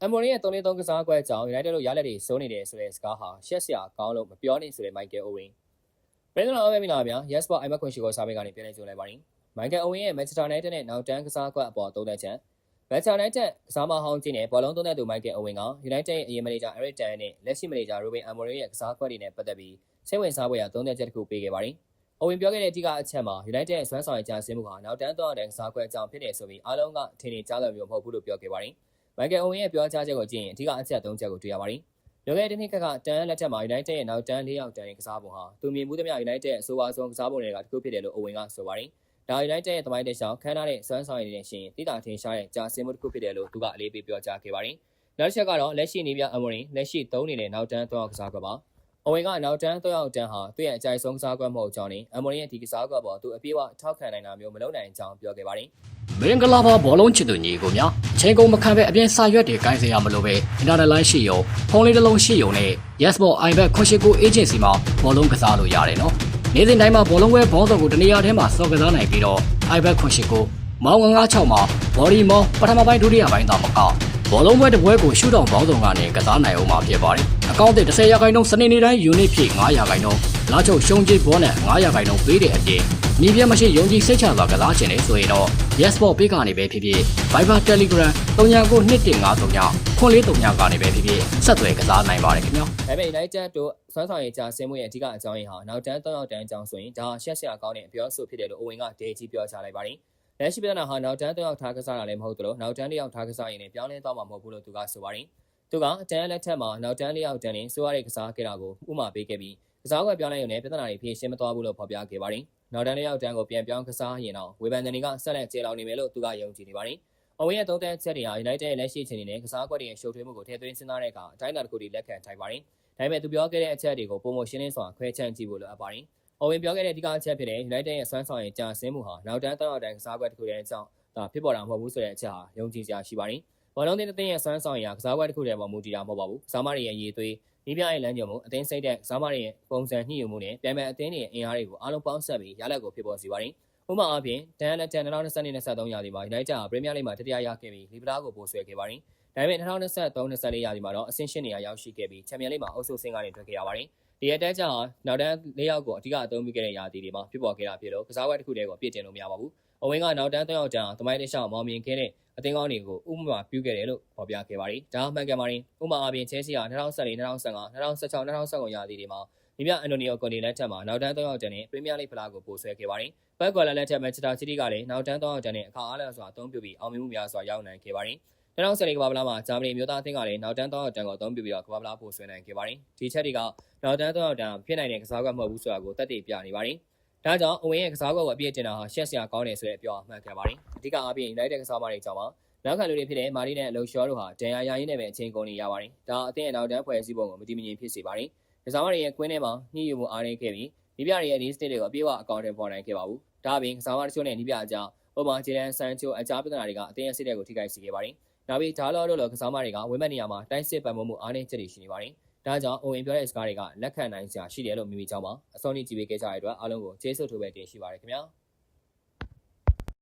အမော်ရီရဲ့3-3ကစားကွက်ကြောင့် United တို့ရလက်တွေစိုးနေတယ်ဆိုတဲ့စကားဟာရှက်စရာကောင်းလို့မပြောနဲ့ဆိုတဲ့ Michael Owen ပြည်တော်အမေမင်လာဗျာ Yes Sport အိုင်မက်ခွန်ရှိကိုစာပေကနေပြန်လည်ကြိုလိုက်ပါရင် Michael Owen ရဲ့ Manchester United နဲ့နောက်တန်းကစားကွက်အပေါ်သုံးသက်ချက် Manchester United ကစားမဟောင်းကြီးနဲ့ဘောလုံးသုံးသက်သူ Michael Owen က United ရဲ့အရင်မန်နေဂျာ Eric Ten နဲ့လက်ရှိမန်နေဂျာ Ruben Amorim ရဲ့ကစားကွက်တွေနဲ့ပတ်သက်ပြီးစိတ်ဝင်စားဖွယ်ရာသုံးသက်ချက်တစ်ခုပေးခဲ့ပါတယ်။ Owen ပြောခဲ့တဲ့အဓိကအချက်မှာ United ရဲ့စွမ်းဆောင်ရည်ကျဆင်းမှုဟာနောက်တန်းသုံးတဲ့ကစားကွက်ကြောင့်ဖြစ်နေဆိုပြီးအားလုံးကထင်နေကြလို့မျိုးမဟုတ်ဘူးလို့ပြောခဲ့ပါတယ်။ Michael Owen ရဲ့ပြောကြားချက်ကိုကြည့်ရင်အဓိကအချက်3ချက်ကိုတွေ့ရပါတယ်။လွန်ခဲ့တဲ့တစ်နှစ်ကတန်းလက်ထက်မှာ United ရဲ့နောက်တန်း4ယောက်တန်းကစားပုံဟာသူမြင်မှုသမျှ United ရဲ့အဆိုးအဝါဆုံးကစားပုံတွေကတစ်ခုဖြစ်တယ်လို့ Owen ကဆိုပါတယ်။ဒါ United ရဲ့သမိုင်းတခြားခန်းထားတဲ့စွမ်းဆောင်ရည်နဲ့ရှင်တိတာထင်ရှားတဲ့ကြာဆင်းမှုတစ်ခုဖြစ်တယ်လို့သူကအလေးပေးပြောကြားခဲ့ပါတယ်။နောက်တစ်ချက်ကတော့လက်ရှိနေပြ Amorim လက်ရှိ3နေတဲ့နောက်တန်း3ယောက်ကစားကွက်ပါ။ Owen ကနောက်တန်း3ယောက်တန်းဟာသူ့ရဲ့အကြိုက်ဆုံးကစားကွက်မဟုတ်ကြောင်းနဲ့ Amorim ရဲ့ဒီကစားကွက်ပေါ်သူအပြည့်အဝထောက်ခံနိုင်တာမျိုးမလုပ်နိုင်ကြောင်းပြောခဲ့ပါတယ်။မင်္ဂလာပါဘောလုံးချစ်သူညီကိုများချိန်ကုန်မခံပဲအပြင်စာရွက်တွေကိုင်းစရာမလိုပဲ Internet line ရှိရုံဖုန်းလေးတစ်လုံးရှိရုံနဲ့ Yes Sport iBet 89 agency မှာဘောလုံးကစားလို့ရတယ်နော်။နေ့စဉ်တိုင်းမှာဘောလုံးပွဲဘောင်းစော်ကိုတနေရာထဲမှာစော်ကစားနိုင်ပြီးတော့ iBet 89မောင်956မှာ Body မောင်းပထမပိုင်းဒုတိယပိုင်းသာမကဘောလုံးပွဲတစ်ပွဲကိုရှုထောင့်ဘောင်းဆောင်ကနေကစားနိုင်အောင်မှာဖြစ်ပါတယ်။အကောင့်သစ်10%စနေနေ့တိုင်း unit ဖြည့်9%လာချုပ်ရှုံးကြေးဘောနဲ့9%ပေးတဲ့အပြင်မြေပြမရှိယုံကြည်စိတ်ချစွာကစားခြင်းနဲ့ဆိုရင်တော့ Yes Sport ပေးကနေပဲဖြစ်ဖြစ် Viber Telegram 399253 9439ကနေပဲဖြစ်ဖြစ်ဆက်သွယ်ကစားနိုင်ပါတယ်ခင်ဗျာ။ဒါပေမဲ့ United တို့စွမ်းဆောင်ရည်ကြာဆင်းမှုရဲ့အဓိကအကြောင်းရင်းဟာနောက်တန်း3ယောက်တန်းအကြောင်းဆိုရင်ဒါရှက်စရာကောင်းတဲ့အပြောဆိုဖြစ်တယ်လို့ Owen ကဒေကြီးပြောချလိုက်ပါတယ်။လက်ရှိပြဿနာဟာနောက်တန်း3ယောက်ထားကစားတာလည်းမဟုတ်သလိုနောက်တန်း4ယောက်ထားကစားရင်လည်းပြောင်းလဲသွားမှာမဟုတ်ဘူးလို့သူကဆိုပါတယ်။သူကအတန်းလက်ထက်မှာနောက်တန်း4ယောက်တန်းနဲ့ဆိုရတဲ့ကစားခဲ့တာကိုဥမာပေးခဲ့ပြီးကစားကွက်ပြောင်းလဲရုံနဲ့ပြဿနာတွေဖြေရှင်းမသွားဘူးလို့ဖော်ပြခဲ့ပါတယ်။နောက်တန်း4ယောက်တန်းကိုပြန်ပြောင်းကစားရင်တော့ဝေဖန်တဲ့တွေကဆက်လက်ကျေလောင်နေမယ်လို့သူကယုံကြည်နေပါတယ်။ Owen ရဲ့သုံးသက်ချက်တွေဟာ United ရဲ့လက်ရှိအခြေအနေနဲ့ကစားကွက်တွေရဲ့ရှုပ်ထွေးမှုကိုထည့်သွင်းစဉ်းစားတဲ့အခါအတိုင်းအတာတစ်ခုထိလက်ခံထိုက်ပါတယ်။ဒါပေမဲ့သူပြောခဲ့တဲ့အချက်တွေကိုပုံမရှင်းလင်းစွာခွဲခြမ်းကြည့်ဖို့လိုအပ်ပါတယ်။ Owen ပြောခဲ့တဲ့အဓိကအချက်ဖြစ်တဲ့ United ရဲ့စွမ်းဆောင်ရည်ကြာဆင်းမှုဟာနောက်တန်း3ယောက်တန်းကစားကွက်တစ်ခုတည်းအကြောင်းဖြစ်ပေါ်တာမဟုတ်ဘူးဆိုတဲ့အချက်ဟာယုံကြည်စရာရှိပါတယ်။ဘောလုံးသင်းရဲ့စွမ်းဆောင်ရည်ဟာကစားကွက်တစ်ခုတည်းပေါ်မူတည်တာမဟုတ်ပါဘူး။ကစားမတွေရဲ့ရည်သွေးနီးပြရဲ့လမ်းညွှန်မှုအသင်းစိတ်တဲ့ကစားမတွေရဲ့ပုံစံညှိညွှန်မှုနဲ့ပြန်မဲ့အသင်းတွေရဲ့အင်အားတွေကိုအားလုံးပေါင်းစပ်ပြီးရလဒ်ကိုဖြစ်ပေါ်စေပါတယ်။ဥပမာအားဖြင့်ဒန်လက်တန်2022-23ရာသီမှာ United ဟာပရီးမီးယားလိဂ်မှာတတိယရခဲ့ပြီးလီဗာပူးကိုပို့ဆွဲခဲ့ပါတယ်။ဒါပေမဲ့2023-24ရာသီမှာတော့အဆင့်8နေရာရောက်ရှိခဲ့ပြီးချန်ပီယံလိဂ်မှာအုပ်စုဆင့်ကနေထွက်ခဲ့ရပါတယ်။ဒီအတက်ကြောင့်နောက်တန်း၄ယောက်ကိုအဓိကအသုံးပြုခဲ့တဲ့ရာသီတွေမှာဖြစ်ပေါ်ခဲ့တာဖြစ်လို့ကစားကွက်တစ်ခုတည်းကိုပြည့်တင်လို့မရပါဘူး။ Owen ကနောက်တန်း3ယောက်တန်းသမိုင်းတစ်လျှောက်မောင်မြင်ခဲ့တဲ့အသင်းကောင်းတွေကိုဥပမာပြုခဲ့တယ်လို့ဖော်ပြခဲ့ပါတယ်။ဒါမှန်ကန်ပါတယ်။ဥပမာအားဖြင့် Chelsea ဟာ2014-2015 2016-2017ရာသီတွေမှာမိမြအန်တိုနီယိုကွန်တီလက်ထက်မှာနောက်တန်း3ယောက်တန်းနဲ့ပရီးမီးယားလိဂ်ဖလားကိုပို့ဆွဲခဲ့ပါတယ်။ဘက်ကွာလာလက်ထက်မန်ချက်စတာစီးတီးကလည်းနောက်တန်း3ယောက်တန်းနဲ့အခါအားလျော်စွာအသုံးပြုပြီးအောင်မြင်မှုများစွာရောက်နိုင်ခဲ့ပါတယ်။2014ကမ္ဘာဖလားမှာဂျာမနီမျိုးသားအသင်းကလည်းနောက်တန်း3ယောက်တန်းကိုအသုံးပြုပြီးတော့ကမ္ဘာဖလားပို့ဆွဲနိုင်ခဲ့ပါတယ်။ဒီချက်တွေကနောက်တန်း3ယောက်တန်းဖြစ်နိုင်တဲ့ကစားကွက်မဟုတ်ဘူးဆိုတာကိုသက်သေပြနေပါတယ်။ဒါကြောင့် Owen ရဲ့ကစားကွက်ကိုအပြည့်တင်တာဟာရှက်စရာကောင်းတယ်ဆိုတဲ့အပြောအမှန်ကန်ပါတယ်။အဓိကအားဖြင့် United ကစားမတွေကြောင့်ပါနောက်ခံလူတွေဖြစ်တဲ့မာတီနဲ့လုံရှော်တို့ဟာဒဏ်ရာရရင်းနဲ့ပဲအချိန်ကုန်နေရပါတယ်။ဒါအသင်းရဲ့နောက်တန်းဖွဲ့စည်းပုံကိုမတည်မငြိမ်ဖြစ်စေပါတယ်။ကစားမတွေရဲ့ကွင်းထဲမှာညှိယူမှုအားနည်းခဲ့ပြီးနီးပြတွေရဲ့ဒီစတစ်တွေကိုအပြည့်အဝအကောင့်ထဲပေါ်နိုင်ခဲ့ပါဘူး။ဒါအပြင်ကစားမတချို့နဲ့နီးပြအကြားဥပမာဂျေဒန်ဆန်ချိုအကြားပြဿနာတွေကအသင်းရဲ့စစ်တပ်ကိုထိခိုက်စေခဲ့ပါတယ်။နောက်ပြီးဒါလော့တို့လိုကစားမတွေကဝင်းမနေရာမှာတိုင်းစစ်ပံ့ပိုးမှုအားနည်းချက်တွေရှိနေပါတယ်။ဒါကြောင့် Owen ပြောတဲ့စကားတွေကလက်ခံနိုင်စရာရှိတယ်လို့မိမိကြောင်းပါအစောနေ့ကြည့်ပေးခဲ့ကြတဲ့အတွက်အားလုံးကိုကျေးဇူးထိုးပဲတင်ရှိပါတယ်ခင်ဗျာ။